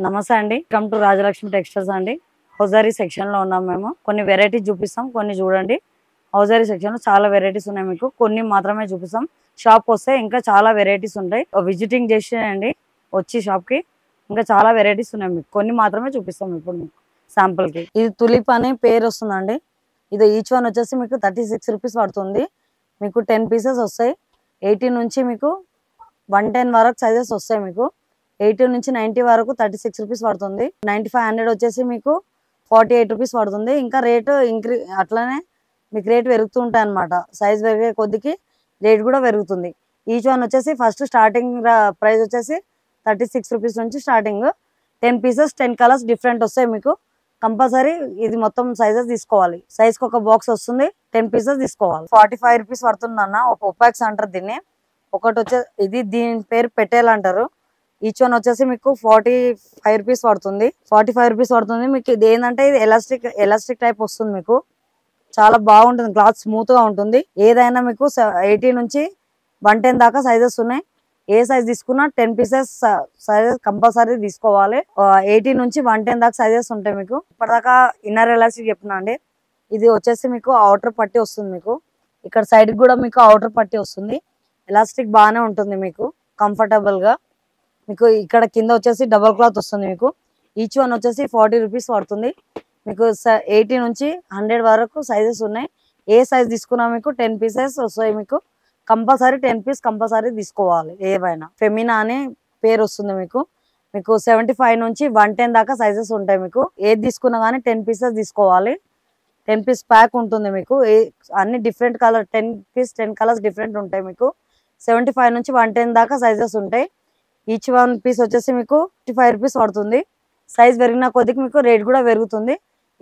నమస్తే అండి. Come to Rajalakshmi textiles అండి. హౌజరీ సెక్షన్ లో ఉన్నాం మేము. కొన్ని వెరైటీస్ చూపిస్తాం, కొన్ని చూడండి. హౌజరీ సెక్షన్ లో చాలా వెరైటీస్ ఉన్నాయి, మీకు కొన్ని మాత్రమే చూపిస్తాం. షాప్ వస్తే ఇంకా చాలా వెరైటీస్ ఉంటాయి. విజిటింగ్ చేసేయండి వచ్చి షాప్ కి. ఇంకా చాలా వెరైటీస్ ఉన్నాయి, మీకు కొన్ని మాత్రమే చూపిస్తాం ఇప్పుడు మీకు శాంపుల్ కి. ఇది తులిప్ అనే పేరు వస్తుందండి. ఇది ఈచ్ వన్ వచ్చేసి మీకు 36 రూపీస్ పడుతుంది. మీకు 10 పీసెస్ వస్తాయి. 18 నుంచి మీకు 110 వరకు సైజెస్ వస్తాయి. మీకు 18 నుంచి 90 వరకు 36 రూపీస్ పడుతుంది. 9500 వచ్చేసి మీకు 48 రూపీస్ పడుతుంది. ఇంకా రేటు అట్లానే మీకు రేట్ పెరుగుతూ ఉంటాయి అనమాట. సైజ్ పెరిగే కొద్దికి రేట్ కూడా పెరుగుతుంది. ఈచ్ వన్ వచ్చేసి ఫస్ట్ స్టార్టింగ్ ప్రైస్ వచ్చేసి 36 రూపీస్ నుంచి స్టార్టింగ్. 10 పీసెస్ 10 కలర్స్ డిఫరెంట్ వస్తాయి మీకు. కంపల్సరీ ఇది మొత్తం సైజెస్ తీసుకోవాలి. సైజ్ కి ఒక బాక్స్ వస్తుంది, 10 పీసెస్ తీసుకోవాలి. 45 రూపీస్ పడుతుంది అన్న. ఒక ఒపాక్స్ అంటారు దీన్ని. ఒకటి వచ్చే ఇది దీని పేరు పెట్టేలు అంటారు. ఈచ్ వన్ వచ్చేసి మీకు 45 రూపీస్ పడుతుంది. 45 రూపీస్ పడుతుంది మీకు. ఇది ఏంటంటే ఇది ఎలాస్టిక్ టైప్ వస్తుంది మీకు. చాలా బాగుంటుంది, క్లాత్ స్మూత్ గా ఉంటుంది. ఏదైనా మీకు 80 నుంచి 110 దాకా సైజెస్ ఉన్నాయి. ఏ సైజ్ తీసుకున్నా 10 పీసెస్ సైజెస్ కంపల్సరీ తీసుకోవాలి. 80 నుంచి 110 దాకా సైజెస్ ఉంటాయి మీకు. ఇప్పటిదాకా ఇన్నర్ ఎలాస్టిక్ చెప్తున్నా అండి. ఇది వచ్చేసి మీకు అవుటర్ పట్టి వస్తుంది మీకు. ఇక్కడ సైడ్ కూడా మీకు అవుటర్ పట్టి వస్తుంది. ఎలాస్టిక్ బాగానే ఉంటుంది మీకు, కంఫర్టబుల్ గా. మీకు ఇక్కడ కింద వచ్చేసి డబల్ క్లాత్ వస్తుంది మీకు. ఈచ్ వన్ వచ్చేసి 40 రూపీస్ పడుతుంది మీకు. 80 నుంచి 100 వరకు సైజెస్ ఉన్నాయి. ఏ సైజ్ తీసుకున్నా మీకు 10 పీసెస్ వస్తాయి మీకు. కంపల్సరీ 10 పీస్ కంపల్సరీ తీసుకోవాలి. ఏవైనా ఫెమినా అనే పేరు వస్తుంది మీకు. మీకు 75 నుంచి 110 దాకా సైజెస్ ఉంటాయి మీకు. ఏది తీసుకున్నా కానీ 10 పీసెస్ తీసుకోవాలి. 10 పీస్ ప్యాక్ ఉంటుంది మీకు. అన్ని different colour 10 piece 10 colours different ఉంటాయి మీకు. 75 నుంచి 110 దాకా సైజెస్ ఉంటాయి. ఈచ్ వన్ పీస్ వచ్చేసి మీకు 55 రూపీస్ పడుతుంది. సైజ్ పెరిగిన కొద్దికి మీకు రేట్ కూడా పెరుగుతుంది.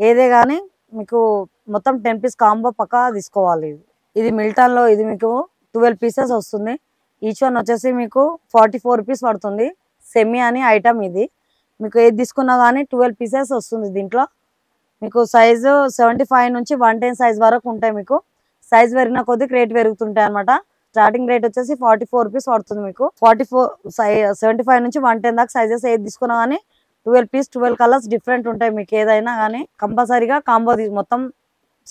ఏదే కానీ మీకు మొత్తం 10 పీస్ కాంబో పక్కా తీసుకోవాలి. ఇది మిల్టన్ లో ఇది మీకు 12 పీసెస్ వస్తుంది. ఈచ్ వన్ వచ్చేసి మీకు 44 రూపీస్ పడుతుంది. సెమీ అని ఐటమ్ ఇది. మీకు ఏది తీసుకున్నా కానీ 12 పీసెస్ వస్తుంది దీంట్లో. మీకు సైజు 75 నుంచి 110 సైజ్ వరకు ఉంటాయి మీకు. సైజ్ పెరిగిన కొద్దికి రేట్ పెరుగుతుంటాయి అనమాట. స్టార్టింగ్ రేట్ వచ్చేసి 44 రూపీస్ పడుతుంది మీకు. 75 నుంచి 110 దాకా సైజెస్ ఏది తీసుకున్నా కానీ 12 పీస్ 12 కలర్స్ డిఫరెంట్ ఉంటాయి మీకు. ఏదైనా కానీ కంపల్సరీగా కాంబో మొత్తం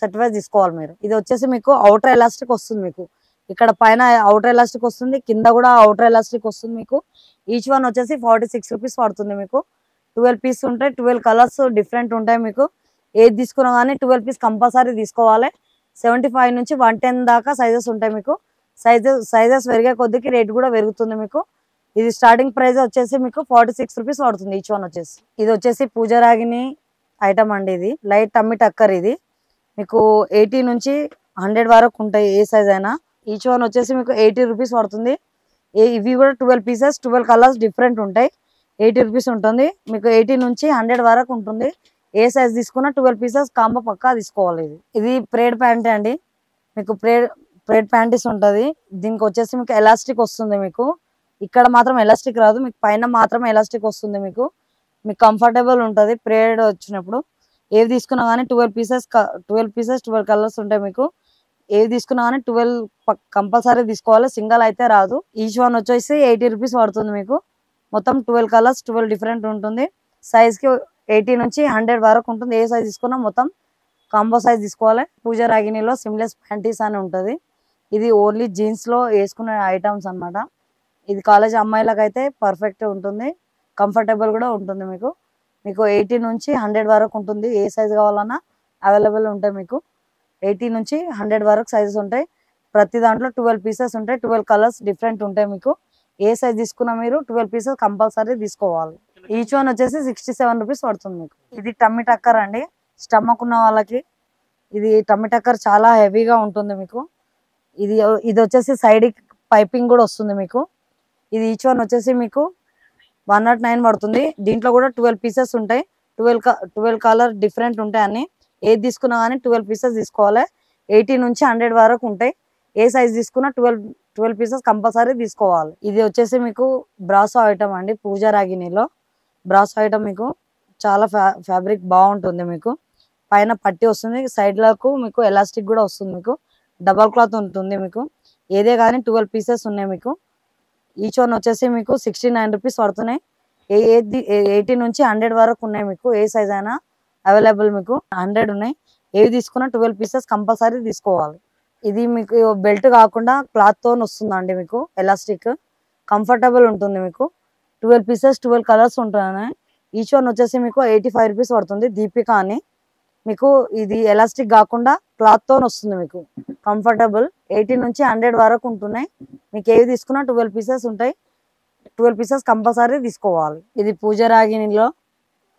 సెట్ వైజ్ తీసుకోవాలి మీరు. ఇది వచ్చేసి మీకు అవుటర్ ఎలాస్టిక్ వస్తుంది మీకు. ఇక్కడ పైన అవుటర్ ఎలాస్టిక్ వస్తుంది, కింద కూడా అవుటర్ ఎలాస్టిక్ వస్తుంది మీకు. ఈచ్ వన్ వచ్చేసి 46 రూపీస్ పడుతుంది మీకు. 12 పీస్ ఉంటాయి, 12 కలర్స్ డిఫరెంట్ ఉంటాయి మీకు. ఏది తీసుకున్నా కానీ 12 పీస్ కంపల్సరీ తీసుకోవాలి. 75 నుంచి 110 దాకా సైజెస్ ఉంటాయి మీకు. సైజెస్ పెరిగే కొద్దికి రేట్ కూడా పెరుగుతుంది మీకు. ఇది స్టార్టింగ్ ప్రైస్ వచ్చేసి మీకు 46 రూపీస్ పడుతుంది ఈచ్ వన్ వచ్చేసి. ఇది వచ్చేసి పూజరాగిని ఐటమ్ అండి. ఇది లైట్ టమ్మీ టక్కర్. ఇది మీకు 80 నుంచి 100 వరకు ఉంటాయి ఏ సైజ్ అయినా. ఈచ్ వన్ వచ్చేసి మీకు 80 రూపీస్ పడుతుంది. ఇవి కూడా 12 పీసెస్ 12 కలర్స్ డిఫరెంట్ ఉంటాయి. 80 రూపీస్ ఉంటుంది మీకు. 80 నుంచి 100 వరకు ఉంటుంది. ఏ సైజ్ తీసుకున్నా 12 పీసెస్ కాంబో పక్కా తీసుకోవాలి. ఇది ప్రేడ్ ప్యాంట్ అండి. మీకు ప్రేడ్ ప్యాంటీస్ ఉంటుంది. దీనికి వచ్చేసి మీకు ఎలాస్టిక్ వస్తుంది మీకు. ఇక్కడ మాత్రం ఎలాస్టిక్ రాదు మీకు, పైన మాత్రమే ఎలాస్టిక్ వస్తుంది మీకు. మీకు కంఫర్టబుల్ ఉంటుంది ప్రేడ్ వచ్చినప్పుడు. ఏవి తీసుకున్నా కానీ 12 పీసెస్ 12 కలర్స్ ఉంటాయి మీకు. ఏవి తీసుకున్నా కానీ 12 కంపల్సరీ తీసుకోవాలి. సింగల్ అయితే రాదు. ఈచ్ వన్ వచ్చేసి 80 రూపీస్ పడుతుంది మీకు. మొత్తం 12 కలర్స్ 12 డిఫరెంట్ ఉంటుంది. సైజ్ కి 80 నుంచి 100 వరకు ఉంటుంది. ఏ సైజ్ తీసుకున్నా మొత్తం కాంబో సైజ్ తీసుకోవాలి. పూజ రాగిణిలో సిమ్లెస్ ప్యాంటీస్ అని ఉంటుంది. ఇది ఓన్లీ జీన్స్ లో వేసుకునే ఐటమ్స్ అన్నమాట. ఇది కాలేజ్ అమ్మాయిలకు అయితే పర్ఫెక్ట్ ఉంటుంది, కంఫర్టబుల్ కూడా ఉంటుంది మీకు. మీకు 80 నుంచి 100 వరకు ఉంటుంది. ఏ సైజ్ కావాలన్నా అవైలబుల్ ఉంటాయి మీకు. 80 నుంచి 100 వరకు సైజెస్ ఉంటాయి. ప్రతి దాంట్లో 12 పీసెస్ ఉంటాయి. 12 కలర్స్ డిఫరెంట్ ఉంటాయి మీకు. ఏ సైజ్ తీసుకున్నా మీరు 12 పీసెస్ కంపల్సరీ తీసుకోవాలి. ఈచ్ వన్ వచ్చేసి 67 రూపీస్ పడుతుంది మీకు. ఇది టమ్మీ టక్కర్ అండి. స్టమక్ ఉన్న వాళ్ళకి ఇది టమ్మీ టక్కర్ చాలా హెవీగా ఉంటుంది మీకు. ఇది వచ్చేసి సైడ్ పైపింగ్ కూడా వస్తుంది మీకు. ఇది ఈచ్ వన్ వచ్చేసి మీకు 109 పడుతుంది. దీంట్లో కూడా 12 పీసెస్ ఉంటాయి. 12 కలర్ డిఫరెంట్ ఉంటాయి అన్ని. ఏది తీసుకున్నా కానీ 12 పీసెస్ తీసుకోవాలి. 80 నుంచి 100 వరకు ఉంటాయి. ఏ సైజ్ తీసుకున్నా 12 పీసెస్ కంపల్సరీ తీసుకోవాలి. ఇది వచ్చేసి మీకు బ్రాసో ఐటమ్ అండి. పూజ రాగిణిలో బ్రాసో ఐటమ్ మీకు చాలా ఫ్యాబ్రిక్ బాగుంటుంది మీకు. పైన పట్టి వస్తుంది, సైడ్ లకు మీకు ఎలాస్టిక్ కూడా వస్తుంది మీకు. డబల్ క్లాత్ ఉంటుంది మీకు. ఏదే కానీ 12 పీసెస్ ఉన్నాయి మీకు. ఈచ్ వన్ వచ్చేసి మీకు 69 రూపీస్ పడుతున్నాయి. ఎయిటీ నుంచి 100 వరకు ఉన్నాయి మీకు. ఏ సైజ్ అయినా అవైలబుల్ మీకు 100 ఉన్నాయి. ఏవి తీసుకున్నా 12 పీసెస్ కంపల్సరీ తీసుకోవాలి. ఇది మీకు బెల్ట్ కాకుండా క్లాత్ తో వస్తుందండి మీకు. ఎలాస్టిక్ కంఫర్టబుల్ ఉంటుంది మీకు. 12 పీసెస్ 12 కలర్స్ ఉంటున్నాయి. ఈచ్ వన్ వచ్చేసి మీకు 85 రూపీస్ పడుతుంది. దీపిక అని మీకు ఇది ఎలాస్టిక్ కాకుండా క్లాత్ తో వస్తుంది మీకు. కంఫర్టబుల్ 80 నుంచి 100 వరకు ఉంటున్నాయి. మీకు ఏవి తీసుకున్నా 12 పీసెస్ ఉంటాయి. 12 పీసెస్ కంపల్సరీ తీసుకోవాలి. ఇది పూజరాగినిలో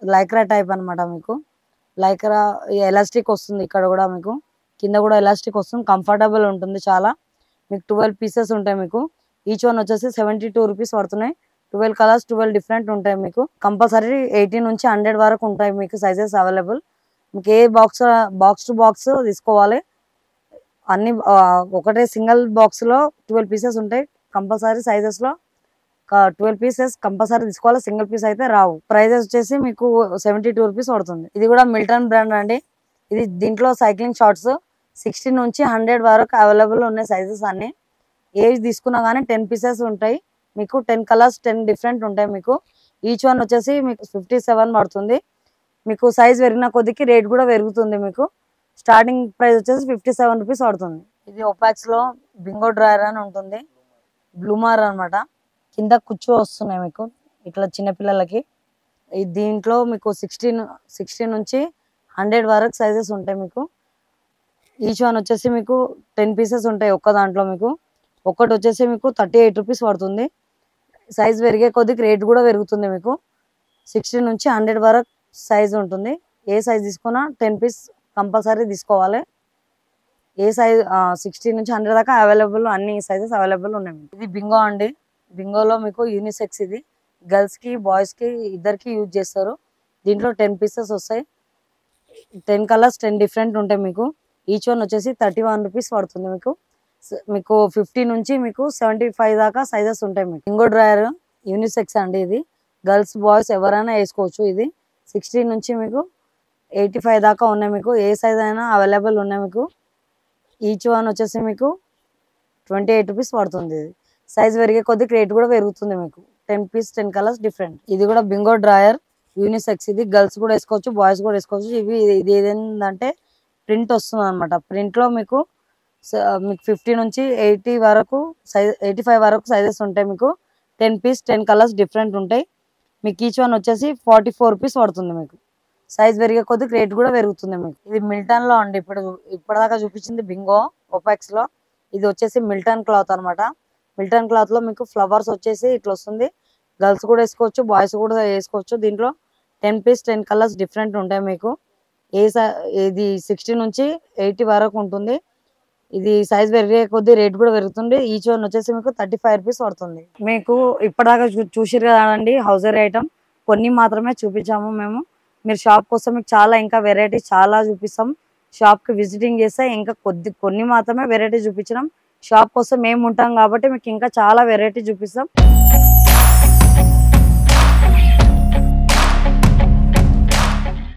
లైక్రా టైప్ అనమాట మీకు. లైక్రా ఎలాస్టిక్ వస్తుంది ఇక్కడ కూడా మీకు. కింద కూడా ఎలాస్టిక్ వస్తుంది. కంఫర్టబుల్ ఉంటుంది చాలా. మీకు 12 పీసెస్ ఉంటాయి మీకు. ఈచ్ వన్ వచ్చేసి 72 రూపీస్ పడుతున్నాయి. 12 కలర్స్ 12 డిఫరెంట్ ఉంటాయి మీకు. కంపల్సరీ 80 నుంచి 100 వరకు ఉంటాయి మీకు సైజెస్ అవైలబుల్. మీకు ఏ బాక్స్ టు బాక్స్ తీసుకోవాలి. అన్ని ఒకటే సింగిల్ బాక్స్ లో 12 పీసెస్ ఉంటాయి. కంపల్సరీ సైజెస్ లో 12 పీసెస్ కంపల్సరీ తీసుకోవాలి. సింగిల్ పీస్ అయితే రావు. ప్రైజెస్ వచ్చేసి మీకు 72 రూపీస్ పడుతుంది. ఇది కూడా మిల్టన్ బ్రాండ్ అండి. ఇది దీంట్లో సైక్లింగ్ షార్ట్స్ 60 నుంచి 100 వరకు అవైలబుల్ ఉన్నాయి సైజెస్ అన్ని. ఏజ్ తీసుకున్నా కానీ 10 పీసెస్ ఉంటాయి మీకు. 10 కలర్స్ 10 డిఫరెంట్ ఉంటాయి మీకు. ఈచ్ వన్ వచ్చేసి మీకు 57 పడుతుంది. మీకు సైజ్ పెరిగిన కొద్దికి రేట్ కూడా పెరుగుతుంది మీకు. స్టార్టింగ్ ప్రైస్ వచ్చేసి 57 రూపీస్ పడుతుంది. ఇది ఒపాక్స్ లో బింగో డ్రాయర్ అని ఉంటుంది. బ్లూమార్ అనమాట. కింద కుచ్చు వస్తున్నాయి మీకు ఇట్లా చిన్నపిల్లలకి. దీంట్లో మీకు 60 నుంచి 100 వరకు సైజెస్ ఉంటాయి మీకు. ఈచ్ వన్ వచ్చేసి మీకు 10 పీసెస్ ఉంటాయి ఒక్క దాంట్లో మీకు. ఒక్కటి వచ్చేసి మీకు 38 రూపీస్ పడుతుంది. సైజ్ పెరిగే కొద్దికి రేట్ కూడా పెరుగుతుంది మీకు. 60 నుంచి 100 వరకు సైజ్ ఉంటుంది. ఏ సైజ్ తీసుకున్నా 10 పీస్ కంపల్సరీ తీసుకోవాలి. ఏ సైజ్ 60 నుంచి 100 దాకా అవైలబుల్, అన్ని సైజెస్ అవైలబుల్ ఉన్నాయి. ఇది బింగో అండి. బింగోలో మీకు యూనిసెక్స్. ఇది గర్ల్స్ కి బాయ్స్ కి ఇద్దరికి యూజ్ చేస్తారు. దీంట్లో 10 పీసెస్ వస్తాయి. 10 కలర్స్ 10 డిఫరెంట్ ఉంటాయి మీకు. ఈచ్ వన్ వచ్చేసి 31 రూపీస్ పడుతుంది మీకు. మీకు 50 నుంచి మీకు 75 దాకా సైజెస్ ఉంటాయి మీకు. బింగో డ్రాయర్ యూనిసెక్స్ అండి. ఇది గర్ల్స్ బాయ్స్ ఎవరైనా వేసుకోవచ్చు. ఇది 60 నుంచి మీకు 85 దాకా ఉన్నాయి మీకు. ఏ సైజ్ అయినా అవైలబుల్ ఉన్నాయి మీకు. ఈచ్ వన్ వచ్చేసి మీకు 28 రూపీస్ పడుతుంది. ఇది సైజ్ పెరిగే కొద్దికి రేట్ కూడా పెరుగుతుంది మీకు. 10 పీస్ 10 కలర్స్ డిఫరెంట్. ఇది కూడా బింగో డ్రాయర్ యూనిసెక్స్. ఇది గర్ల్స్ కూడా వేసుకోవచ్చు, బాయ్స్ కూడా వేసుకోవచ్చు. ఇది ఏంటంటే ప్రింట్ వస్తుంది అనమాట. ప్రింట్ లో మీకు 50 నుంచి 80 వరకు 85 వరకు సైజెస్ ఉంటాయి మీకు. 10 పీస్ 10 కలర్స్ డిఫరెంట్ ఉంటాయి మీకు. ఈచ్ వన్ వచ్చేసి 44 రూపీస్ పడుతుంది మీకు. సైజ్ పెరిగే కొద్దికి రేట్ కూడా పెరుగుతుంది మీకు. ఇది మిల్టన్ లో అండి. ఇప్పటిదాకా చూపించింది బింగో ఒపాక్స్ లో. ఇది వచ్చేసి మిల్టన్ క్లాత్ అనమాట. మిల్టన్ క్లాత్ లో మీకు ఫ్లవర్స్ వచ్చేసి ఇట్లా వస్తుంది. గర్ల్స్ కూడా వేసుకోవచ్చు, బాయ్స్ కూడా వేసుకోవచ్చు. దీంట్లో 10 పీస్ 10 కలర్స్ డిఫరెంట్ ఉంటాయి మీకు. ఇది 60 నుంచి 80 వరకు ఉంటుంది. ఇది సైజ్ పెరిగే కొద్ది రేట్ కూడా పెరుగుతుంది. ఈచ్ వన్ వచ్చేసి మీకు 35 రూపీస్ పడుతుంది. మీకు ఇప్పటిదాకా చూసిరు కదండి హౌజరీ ఐటమ్. కొన్ని మాత్రమే చూపించాము మేము. మీరు షాప్ కోసం మీకు చాలా ఇంకా వెరైటీ చాలా చూపిస్తాం. షాప్ కి విజిటింగ్ చేస్తే ఇంకా కొన్ని మాత్రమే వెరైటీ చూపించడం. షాప్ కోసం మేము ఉంటాం కాబట్టి మీకు ఇంకా చాలా వెరైటీ చూపిస్తాం.